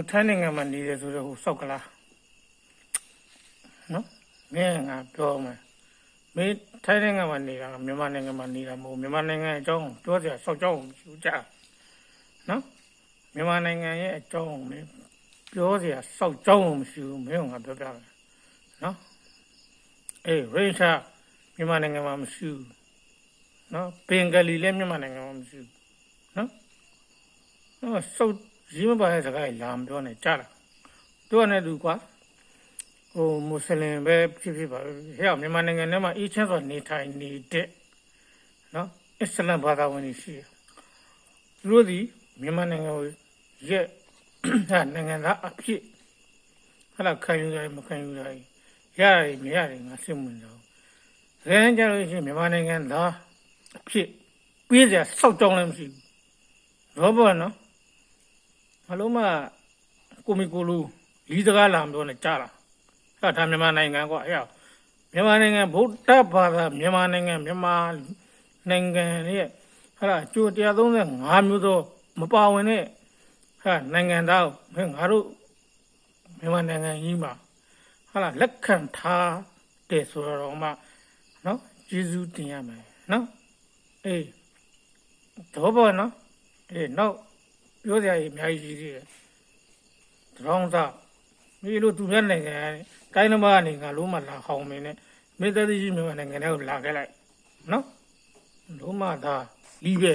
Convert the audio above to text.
ထိုင်းနိုင်ငံမှာနေတယ်ဆိုတော့စောက်ကလားနော်မင်းငါပြောမယ်မင်းထိုင်းနိုင်ငံမှာနေတာကမြန်မာနိုင်ငံမှာနေတာမဟုတ်မြန်မာနိုင်ငံအကြောင်းပြောစရာစောက်ကြောင်းမရှိကြနော်မြန်မာနိုင်ငံရဲ့အကြောင်းမင်းပြောစရာစောက်ကြောင်းမရှိဘူးမင်းငါပြောပြမယ်နော်ရိတ်ချမြန်မာနိုင်ငံမှာမရှိဘူးနော်ဘင်္ဂလီလည်းမြန်မာနိုင်ငံမှာမရှိဘူးနော်စောက်ရေးမပါတဲ့စကားလာမပြောနဲ့ကြားလားပြောနေသူကွာမွတ်စလင်ပဲဖြစ်ပါဟဲ့မြန်မာနိုင်ငံထဲမှာအေးချမ်းစွာနေထိုင်နေတဲ့နော်အစ္စလမ်ဘာသာဝင်တွေရှိတယ်သူတို့ဒီမြန်မာနိုင်ငံရဲ့နိုင်ငံသားအဖြစ်ဟလာခံယူရတယ်မခံယူရဘူးရတယ်မရတယ်ငါစိတ်ဝင်စားဘူးဒါကြလို့ရှိရင်မြန်မာနိုင်ငံသားအဖြစ်ပြေးစရာစောက်ကြောင်းလည်းမရှိဘူးတော့ဘောနော်မလုံးမကိုမီကိုလူလီစကားလာမပြောနဲ့ကြားလားဒါမြန်မာနိုင်ငံကွာမြန်မာနိုင်ငံဗုဒ္ဓဘာသာမြန်မာနိုင်ငံရဲ့ကျိုး135မျိုးသောမပါဝင်တဲ့နိုင်ငံသားငါတို့မြန်မာနိုင်ငံကြီးမှာလက်ခံထားတယ်ဆိုတော့မှနော်ကျေးဇူးတင်ရမယ်နော်တော့ဘောနော်နောက်ပြောစရာကြီးအများကြီးရှိသေးတယ်တောင်းစားမင်းတို့သူများနိုင်ငံတိုင်းတစ်ပါးကနေငါလုံးမလာဟောင်းမင်းနဲ့မေတ္တာကြီးမြန်မာနိုင်ငံထဲကိုလာခဲ့လိုက်နော်လုံးမသာလီးပဲ